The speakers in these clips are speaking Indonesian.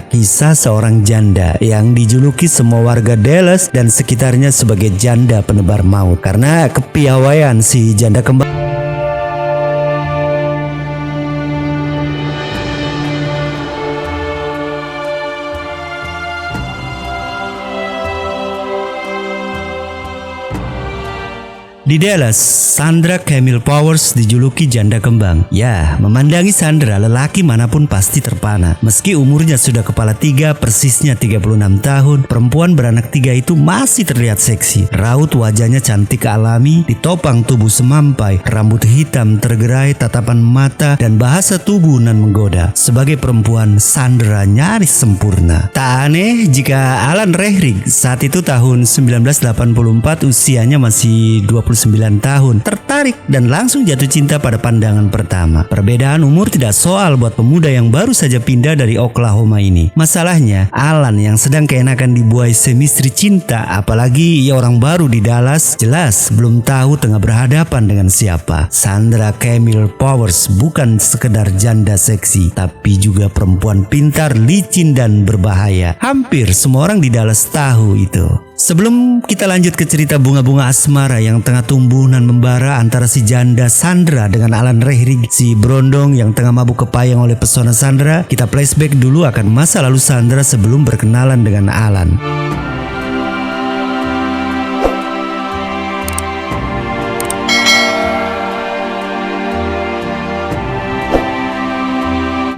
Kisah seorang janda yang dijuluki semua warga Dallas dan sekitarnya sebagai janda penebar maut karena kepiawaian si janda kembar. Di Dallas, Sandra Camille Powers dijuluki janda kembang. Ya, memandangi Sandra, lelaki manapun pasti terpana. Meski umurnya sudah kepala tiga, persisnya 36 tahun, perempuan beranak tiga itu masih terlihat seksi. Raut wajahnya cantik alami, ditopang tubuh semampai, rambut hitam tergerai, tatapan mata, dan bahasa tubuh nan menggoda. Sebagai perempuan, Sandra nyaris sempurna. Tak aneh jika Alan Rehrig saat itu tahun 1984 usianya masih 29 tahun tertarik dan langsung jatuh cinta pada pandangan pertama. Perbedaan umur tidak soal buat pemuda yang baru saja pindah dari Oklahoma ini. Masalahnya Alan yang sedang keenakan dibuai semistri cinta, apalagi ia orang baru di Dallas, jelas belum tahu tengah berhadapan dengan siapa. Sandra Camille Powers bukan sekedar janda seksi, tapi juga perempuan pintar, licin dan berbahaya. Hampir semua orang di Dallas tahu itu. Sebelum kita lanjut ke cerita bunga-bunga asmara yang tengah tumbuh dan membara antara si janda Sandra dengan Alan Rehrig, si berondong yang tengah mabuk kepayang oleh pesona Sandra, kita flashback dulu akan masa lalu Sandra sebelum berkenalan dengan Alan.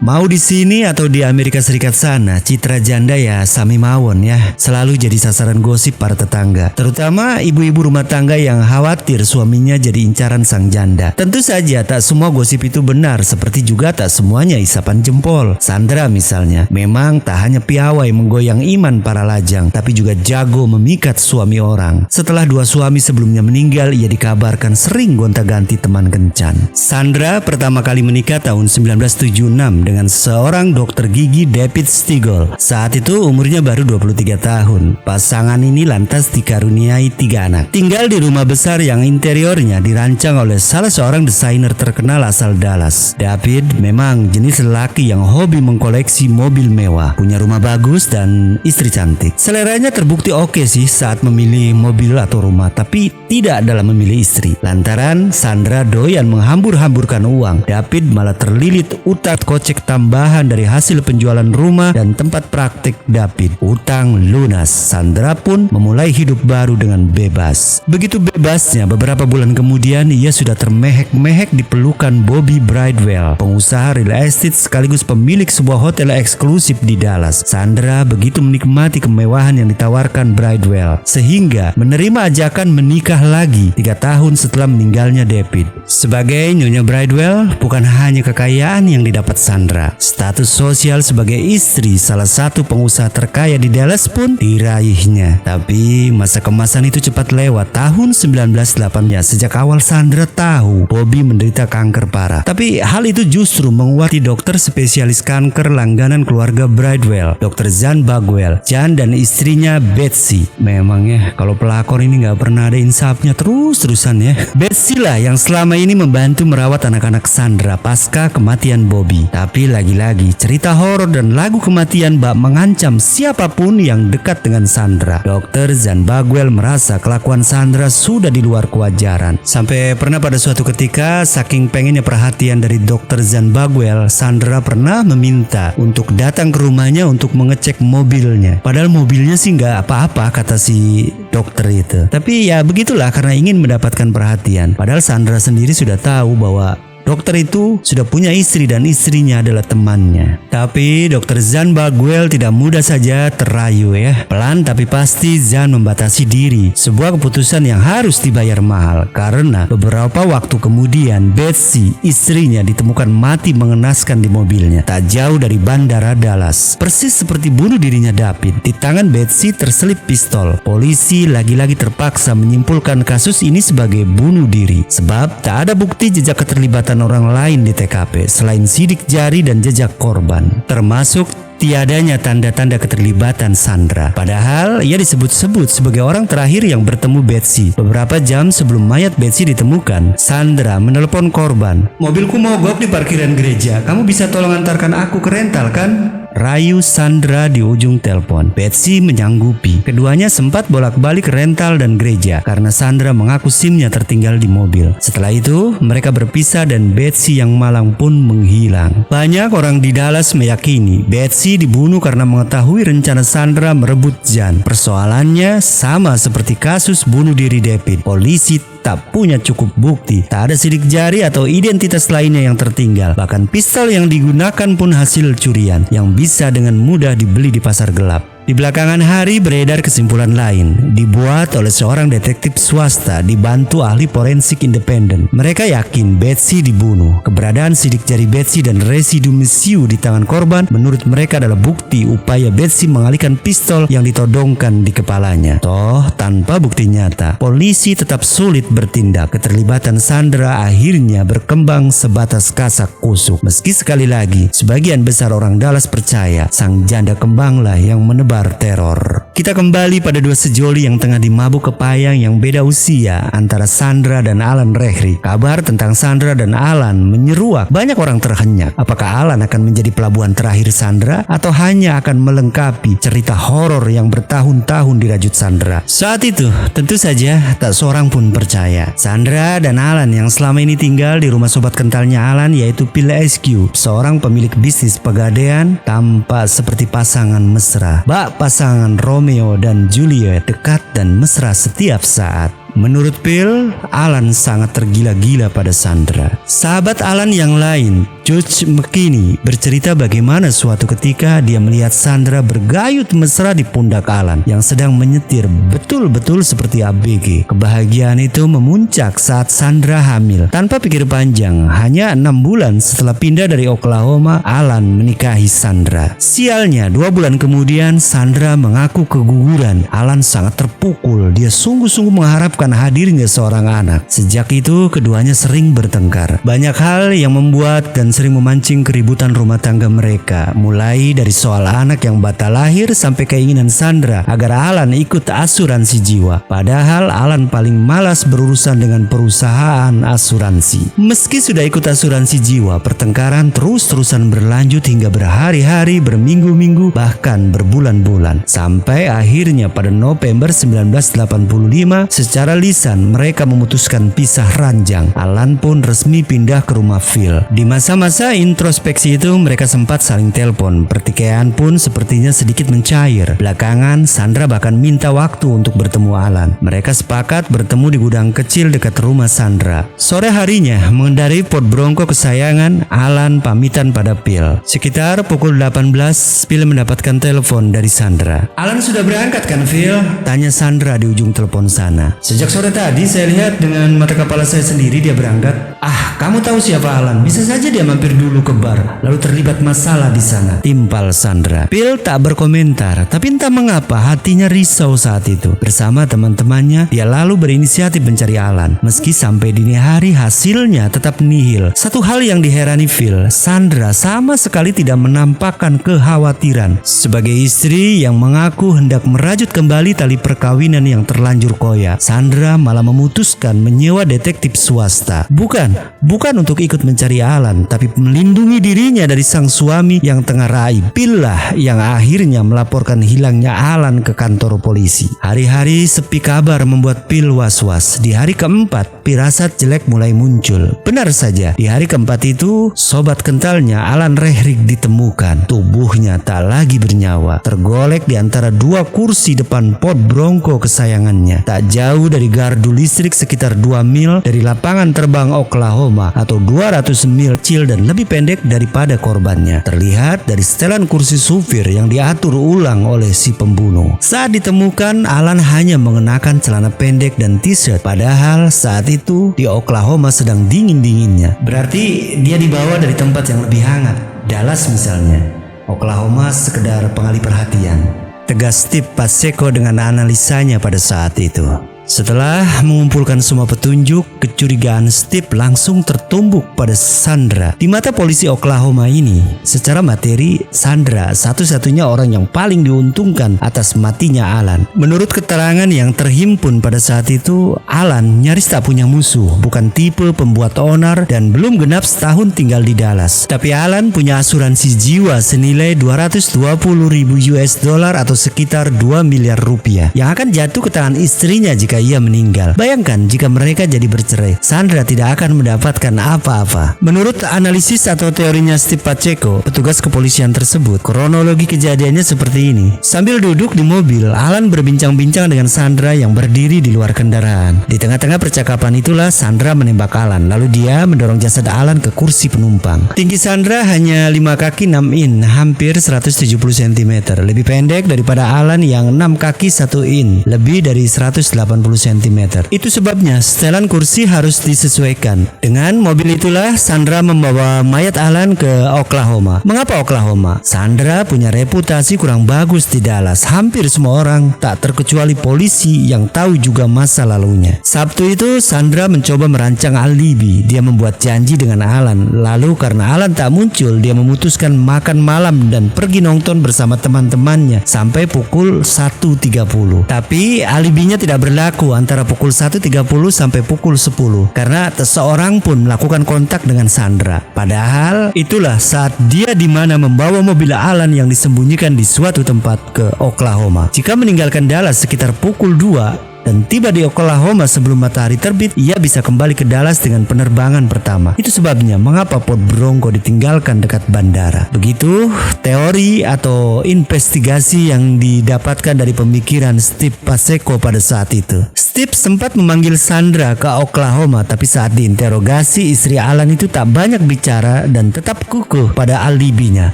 Mau di sini atau di Amerika Serikat sana, citra janda ya sami mawon ya, selalu jadi sasaran gosip para tetangga, terutama ibu-ibu rumah tangga yang khawatir suaminya jadi incaran sang janda. Tentu saja tak semua gosip itu benar, seperti juga tak semuanya isapan jempol. Sandra misalnya, memang tak hanya piawai menggoyang iman para lajang, tapi juga jago memikat suami orang. Setelah dua suami sebelumnya meninggal, ia dikabarkan sering gonta-ganti teman kencan. Sandra pertama kali menikah tahun 1976 dengan seorang dokter gigi, David Stigall. Saat itu umurnya baru 23 tahun. Pasangan ini lantas dikaruniai 3 anak. Tinggal di rumah besar yang interiornya dirancang oleh salah seorang desainer terkenal asal Dallas. David memang jenis lelaki yang hobi mengkoleksi mobil mewah, punya rumah bagus dan istri cantik. Seleranya terbukti oke sih saat memilih mobil atau rumah, tapi tidak dalam memilih istri. Lantaran Sandra doyan menghambur-hamburkan uang, David malah terlilit utang kocek tambahan dari hasil penjualan rumah dan tempat praktik David. Utang lunas, Sandra pun memulai hidup baru dengan bebas. Begitu bebasnya, beberapa bulan kemudian ia sudah termehek-mehek di pelukan Bobby Bridewell, pengusaha real estate sekaligus pemilik sebuah hotel eksklusif di Dallas. Sandra begitu menikmati kemewahan yang ditawarkan Bridewell sehingga menerima ajakan menikah lagi 3 tahun setelah meninggalnya David. Sebagai Nyonya Bridewell, bukan hanya kekayaan yang didapat Sandra, status sosial sebagai istri salah satu pengusaha terkaya di Dallas pun diraihnya. Tapi masa kemasan itu cepat lewat. Tahun 1980 sejak awal Sandra tahu Bobby menderita kanker parah. Tapi hal itu justru menguatkan dokter spesialis kanker langganan keluarga Bridewell, Dr. Zan Bagwell, Jan dan istrinya Betsy. Memang ya, kalau pelakor ini gak pernah ada insafnya terus-terusan ya. Betsy lah yang selama ini membantu merawat anak-anak Sandra pasca kematian Bobby. Tapi lagi-lagi cerita horor dan lagu kematian bak mengancam siapapun yang dekat dengan Sandra. Dr. Zan Bagwell merasa kelakuan Sandra sudah di luar kewajaran. Sampai pernah pada suatu ketika, saking pengennya perhatian dari Dr. Zan Bagwell, Sandra pernah meminta untuk datang ke rumahnya untuk mengecek mobilnya. Padahal mobilnya sih nggak apa-apa kata si dokter itu. Tapi ya begitulah, karena ingin mendapatkan perhatian. Padahal Sandra sendiri sudah tahu bahwa dokter itu sudah punya istri dan istrinya adalah temannya. Tapi Dr. Zan Bagwell tidak mudah saja terayu ya. Pelan tapi pasti Zan membatasi diri. Sebuah keputusan yang harus dibayar mahal karena beberapa waktu kemudian Betsy, istrinya, ditemukan mati mengenaskan di mobilnya tak jauh dari bandara Dallas. Persis seperti bunuh dirinya David. Di tangan Betsy terselip pistol. Polisi lagi-lagi terpaksa menyimpulkan kasus ini sebagai bunuh diri sebab tak ada bukti jejak keterlibatan orang lain di TKP selain sidik jari dan jejak korban, termasuk tiadanya tanda-tanda keterlibatan Sandra. Padahal ia disebut-sebut sebagai orang terakhir yang bertemu Betsy. Beberapa jam sebelum mayat Betsy ditemukan, Sandra menelepon korban. "Mobilku mogok di parkiran gereja, kamu bisa tolong antarkan aku ke rental kan?" rayu Sandra di ujung telepon. Betsy menyanggupi. Keduanya sempat bolak-balik rental dan gereja karena Sandra mengaku SIM-nya tertinggal di mobil. Setelah itu, mereka berpisah dan Betsy yang malang pun menghilang. Banyak orang di Dallas meyakini Betsy dibunuh karena mengetahui rencana Sandra merebut Jan. Persoalannya sama seperti kasus bunuh diri David. Polisi tak punya cukup bukti, tak ada sidik jari atau identitas lainnya yang tertinggal. Bahkan pistol yang digunakan pun hasil curian yang bisa dengan mudah dibeli di pasar gelap. Di belakangan hari beredar kesimpulan lain, dibuat oleh seorang detektif swasta dibantu ahli forensik independen. Mereka yakin Betsy dibunuh. Keberadaan sidik jari Betsy dan residu mesiu di tangan korban menurut mereka adalah bukti upaya Betsy mengalihkan pistol yang ditodongkan di kepalanya. Toh tanpa bukti nyata, polisi tetap sulit bertindak. Keterlibatan Sandra akhirnya berkembang sebatas kasak kusuk. Meski sekali lagi, sebagian besar orang Dallas percaya sang janda kembanglah yang menebar teror. Kita kembali pada dua sejoli yang tengah dimabuk kepayang yang beda usia antara Sandra dan Alan Rehrig. Kabar tentang Sandra dan Alan menyeruak. Banyak orang terhenyak. Apakah Alan akan menjadi pelabuhan terakhir Sandra atau hanya akan melengkapi cerita horor yang bertahun-tahun dirajut Sandra? Saat itu, tentu saja tak seorang pun percaya. Sandra dan Alan yang selama ini tinggal di rumah sobat kentalnya Alan yaitu Phil Askew, seorang pemilik bisnis pegadaian, tampak seperti pasangan mesra. Pasangan Romeo dan Juliet dekat dan mesra setiap saat. Menurut Phil, Alan sangat tergila-gila pada Sandra. Sahabat Alan yang lain, George McKinney, bercerita bagaimana suatu ketika dia melihat Sandra bergayut mesra di pundak Alan yang sedang menyetir betul-betul seperti ABG. Kebahagiaan itu memuncak saat Sandra hamil. Tanpa pikir panjang, hanya 6 bulan setelah pindah dari Oklahoma, Alan menikahi Sandra. Sialnya, 2 bulan kemudian Sandra mengaku keguguran. Alan sangat terpukul. Dia sungguh-sungguh mengharapkan hadirnya seorang anak. Sejak itu keduanya sering bertengkar. Banyak hal yang membuat dan sering memancing keributan rumah tangga mereka, mulai dari soal anak yang batal lahir sampai keinginan Sandra agar Alan ikut asuransi jiwa. Padahal Alan paling malas berurusan dengan perusahaan asuransi. Meski sudah ikut asuransi jiwa, pertengkaran terus-terusan berlanjut hingga berhari-hari, berminggu-minggu, bahkan berbulan-bulan. Sampai akhirnya pada November 1985 secara lisan mereka memutuskan pisah ranjang. Alan pun resmi pindah ke rumah Phil. Di masa-masa introspeksi itu mereka sempat saling telepon. Pertikaian pun sepertinya sedikit mencair. Belakangan Sandra bahkan minta waktu untuk bertemu Alan. Mereka sepakat bertemu di gudang kecil dekat rumah Sandra. Sore harinya mengendarai Ford Bronco kesayangan, Alan pamitan pada Phil. Sekitar pukul 18 Phil mendapatkan telepon dari Sandra. "Alan sudah berangkat kan Phil?" tanya Sandra di ujung telepon sana. "Sejak sore tadi saya lihat dengan mata kepala saya sendiri dia berangkat." "Ah, kamu tahu siapa Alan? Bisa saja dia mampir dulu ke bar lalu terlibat masalah di sana," timpal Sandra. Phil tak berkomentar, tapi entah mengapa hatinya risau saat itu. Bersama teman-temannya, dia lalu berinisiatif mencari Alan. Meski sampai dini hari hasilnya tetap nihil. Satu hal yang diherani Phil, Sandra sama sekali tidak menampakkan kekhawatiran. Sebagai istri yang mengaku hendak merajut kembali tali perkawinan yang terlanjur koyak, Sandra malah memutuskan menyewa detektif swasta. Bukan untuk ikut mencari Alan, tapi melindungi dirinya dari sang suami yang tengah raib. Phil lah yang akhirnya melaporkan hilangnya Alan ke kantor polisi. Hari-hari sepi kabar membuat Phil was-was. Di hari keempat, firasat jelek mulai muncul. Benar saja, di hari keempat itu, sobat kentalnya Alan Rehrig ditemukan. Tubuhnya tak lagi bernyawa, tergolek di antara 2 kursi depan Ford Bronco kesayangannya. Tak jauh dari gardu listrik sekitar 2 mil dari lapangan terbang Oklahoma atau 200 mil kecil dan lebih pendek daripada korbannya. Terlihat dari setelan kursi supir yang diatur ulang oleh si pembunuh. Saat ditemukan, Alan hanya mengenakan celana pendek dan t-shirt. Padahal saat itu di Oklahoma sedang dingin-dinginnya. Berarti dia dibawa dari tempat yang lebih hangat, Dallas misalnya. Oklahoma sekedar pengalih perhatian, tegas Steve Paseko dengan analisanya pada saat itu. Setelah mengumpulkan semua petunjuk, kecurigaan Steve langsung tertumbuk pada Sandra. Di mata polisi Oklahoma ini, secara materi Sandra satu-satunya orang yang paling diuntungkan atas matinya Alan. Menurut keterangan yang terhimpun pada saat itu, Alan nyaris tak punya musuh, bukan tipe pembuat onar dan belum genap setahun tinggal di Dallas. Tapi Alan punya asuransi jiwa senilai 220.000 US dollar atau sekitar 2 miliar rupiah yang akan jatuh ke tangan istrinya jika ia meninggal. Bayangkan jika mereka jadi bercerai, Sandra tidak akan mendapatkan apa-apa. Menurut analisis atau teorinya Steve Pacheco, petugas kepolisian tersebut, kronologi kejadiannya seperti ini. Sambil duduk di mobil, Alan berbincang-bincang dengan Sandra yang berdiri di luar kendaraan. Di tengah-tengah percakapan itulah Sandra menembak Alan, lalu dia mendorong jasad Alan ke kursi penumpang. Tinggi Sandra hanya 5 kaki 6 in, hampir 170 cm. Lebih pendek daripada Alan yang 6 kaki 1 in, lebih dari 180 cm. Itu sebabnya setelan kursi harus disesuaikan. Dengan mobil itulah Sandra membawa mayat Alan ke Oklahoma. Mengapa Oklahoma? Sandra punya reputasi kurang bagus di Dallas. Hampir semua orang, tak terkecuali polisi yang tahu juga masa lalunya. Sabtu itu Sandra mencoba merancang alibi. Dia membuat janji dengan Alan. Lalu karena Alan tak muncul, dia memutuskan makan malam dan pergi nonton bersama teman-temannya sampai pukul 1.30. Tapi alibinya tidak berlaku antara pukul 1.30 sampai pukul 10 karena tak seorang pun melakukan kontak dengan Sandra. Padahal itulah saat dia di mana membawa mobil Alan yang disembunyikan di suatu tempat ke Oklahoma. Jika meninggalkan Dallas sekitar pukul 2 dan tiba di Oklahoma sebelum matahari terbit, ia bisa kembali ke Dallas dengan penerbangan pertama. Itu sebabnya mengapa Ford Bronco ditinggalkan dekat bandara. Begitu teori atau investigasi yang didapatkan dari pemikiran Steve Pacheco pada saat itu. Steve sempat memanggil Sandra ke Oklahoma, tapi saat diinterogasi istri Alan itu tak banyak bicara dan tetap kukuh pada alibinya.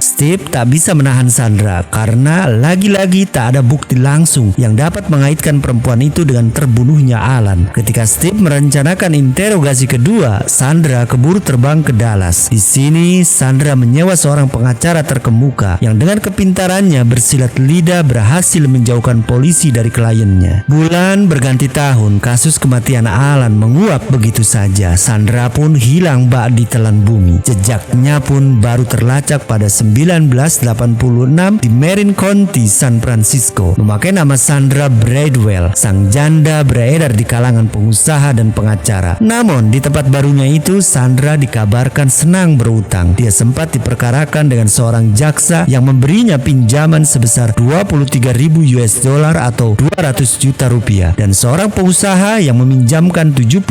Steve tak bisa menahan Sandra karena lagi-lagi tak ada bukti langsung yang dapat mengaitkan perempuan itu dengan terbunuhnya Alan. Ketika Steve merencanakan interogasi kedua, Sandra keburu terbang ke Dallas. Di sini Sandra menyewa seorang pengacara terkemuka yang dengan kepintarannya bersilat lidah berhasil menjauhkan polisi dari kliennya. Bulan berganti tahun, kasus kematian Alan menguap begitu saja. Sandra pun hilang bak di telan bumi. Jejaknya pun baru terlacak pada 1986 di Marin County, San Francisco, memakai nama Sandra Bradwell. Sang janda beredar di kalangan pengusaha dan pengacara. Namun di tempat barunya itu Sandra dikabarkan senang berutang. Dia sempat diperkarakan dengan seorang jaksa yang memberinya pinjaman sebesar 23.000 US dollar atau 200 juta rupiah dan seorang pengusaha yang meminjamkan 70.000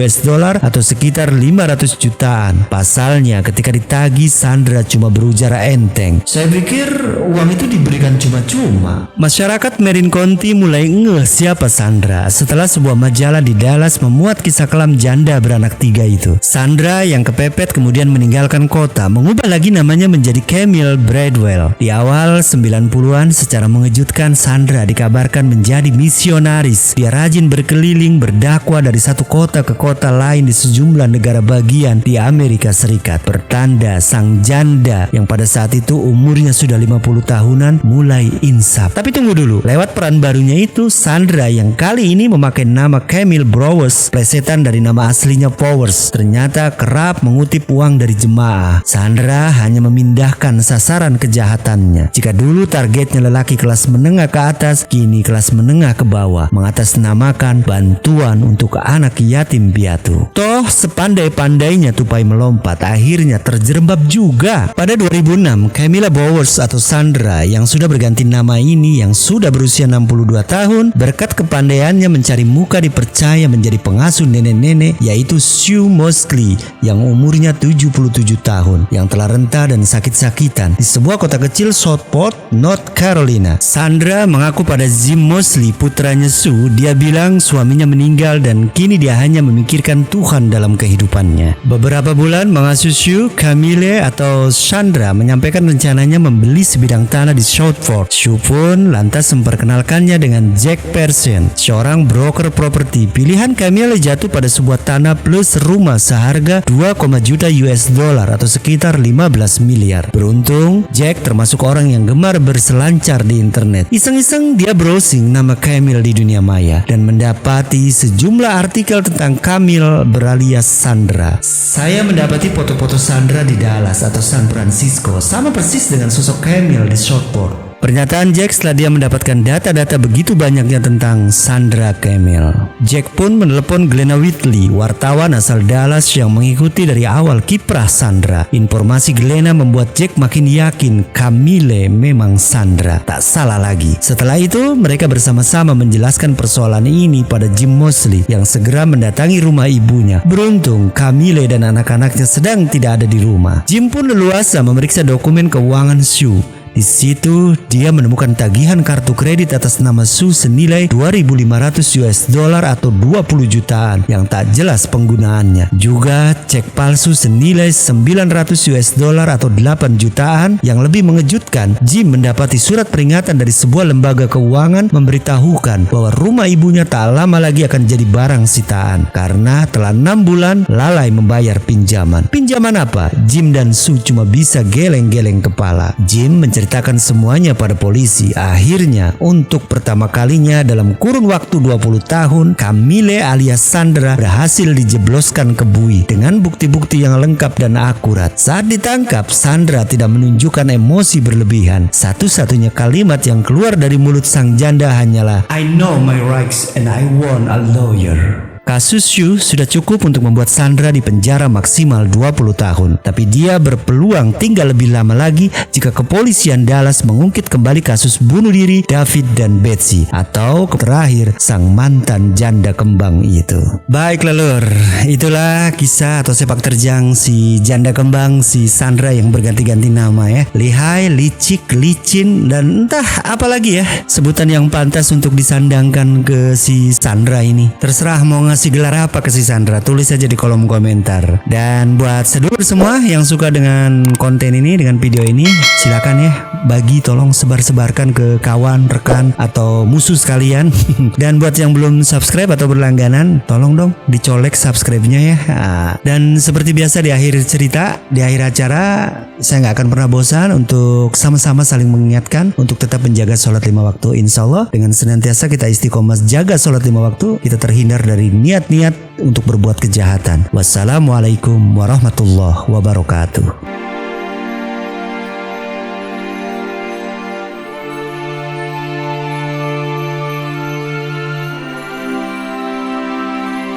US dollar atau sekitar 500 jutaan. Pasalnya ketika ditagih, Sandra cuma berujar enteng. Saya pikir uang itu diberikan cuma-cuma. Masyarakat Marin County mulai ngeh siapa Sandra setelah sebuah majalah di Dallas memuat kisah kelam janda beranak 3 itu. Sandra yang kepepet kemudian meninggalkan kota, mengubah lagi namanya menjadi Camille Bradwell. Di awal 90-an secara mengejutkan Sandra dikabarkan menjadi misionaris. Dia rajin berkeliling berdakwah dari satu kota ke kota lain di sejumlah negara bagian di Amerika Serikat. Pertanda sang janda yang pada saat itu umurnya sudah 50 tahunan mulai insaf. Tapi tunggu dulu, lewat peran barunya itu Sandra yang kali ini memakai nama Camille Browers, plesetan dari nama aslinya Powers, ternyata kerap mengutip uang dari jemaah. Sandra hanya memindahkan sasaran kejahatannya. Jika dulu targetnya lelaki kelas menengah ke atas, kini kelas menengah ke bawah, mengatasnamakan bantuan untuk anak yatim piatu. Toh sepandai-pandainya tupai melompat, akhirnya terjerembab juga. Pada 2006, Camilla Bowers atau Sandra yang sudah berganti nama ini yang sudah berusia 62 tahun berkat kepandaiannya mencari muka dipercaya menjadi pengasuh nenek-nenek, yaitu Sue Mosley yang umurnya 77 tahun yang telah renta dan sakit-sakitan di sebuah kota kecil Southport, North Carolina. Sandra mengaku pada Jim Mosley, putranya Sue, dia bilang suaminya meninggal dan kini dia hanya memikirkan Tuhan dalam kehidupannya. Beberapa bulan mengasuh Sue, Camille atau Sandra menyampaikan rencananya membeli sebidang tanah di Southport. Sue pun lantas memperkenalkannya dengan Jack Persson, seorang broker properti. Pilihan Camille jatuh pada sebuah tanah plus rumah seharga 2, juta US dollar atau sekitar 15 miliar. Beruntung, Jack termasuk orang yang gemar berselancar di internet. Iseng-iseng dia browsing nama Camille di dunia maya dan mendapati sejumlah artikel tentang Camille beralias Sandra. Saya mendapati foto-foto Sandra di Dallas atau San Francisco, sama persis dengan sosok Camille di Southport. Pernyataan Jack setelah dia mendapatkan data-data begitu banyaknya tentang Sandra Camille. Jack pun menelepon Glenna Whitley, wartawan asal Dallas yang mengikuti dari awal kiprah Sandra. Informasi Glenna membuat Jack makin yakin Camille memang Sandra. Tak salah lagi. Setelah itu, mereka bersama-sama menjelaskan persoalan ini pada Jim Mosley yang segera mendatangi rumah ibunya. Beruntung, Camille dan anak-anaknya sedang tidak ada di rumah. Jim pun leluasa memeriksa dokumen keuangan Sue. Di situ dia menemukan tagihan kartu kredit atas nama Sue senilai 2.500 US dollar atau 20 jutaan yang tak jelas penggunaannya. Juga cek palsu senilai 900 US dollar atau 8 jutaan. Yang lebih mengejutkan, Jim mendapati surat peringatan dari sebuah lembaga keuangan memberitahukan bahwa rumah ibunya tak lama lagi akan jadi barang sitaan karena telah 6 bulan lalai membayar pinjaman. Pinjaman apa? Jim dan Sue cuma bisa geleng-geleng kepala. Jim menceritakan semuanya pada polisi. Akhirnya, untuk pertama kalinya dalam kurun waktu 20 tahun, Camille alias Sandra berhasil dijebloskan ke bui dengan bukti-bukti yang lengkap dan akurat. Saat ditangkap, Sandra tidak menunjukkan emosi berlebihan. Satu-satunya kalimat yang keluar dari mulut sang janda hanyalah, "I know my rights and I want a lawyer." Kasus Sue sudah cukup untuk membuat Sandra dipenjara maksimal 20 tahun. Tapi dia berpeluang tinggal lebih lama lagi jika kepolisian Dallas mengungkit kembali kasus bunuh diri David dan Betsy. Atau terakhir, sang mantan janda kembang itu. Baiklah lur, itulah kisah atau sepak terjang si janda kembang, si Sandra yang berganti-ganti nama ya. Lihai, licik, licin, dan entah apa lagi ya sebutan yang pantas untuk disandangkan ke si Sandra ini. Terserah mau ngasih gelar apa ke si Sandra, tulis aja di kolom komentar. Dan buat sedulur semua yang suka dengan konten ini, dengan video ini, silakan ya tolong sebar-sebarkan ke kawan, rekan, atau musuh sekalian. Dan buat yang belum subscribe atau berlangganan, tolong dong dicolek subscribe-nya ya. Dan seperti biasa di akhir cerita, di akhir acara, saya nggak akan pernah bosan untuk sama-sama saling mengingatkan untuk tetap menjaga sholat 5 waktu. Insya Allah dengan senantiasa kita istiqomah jaga sholat 5 waktu, kita terhindar dari niat-niat untuk berbuat kejahatan. Wassalamualaikum warahmatullahi wabarakatuh.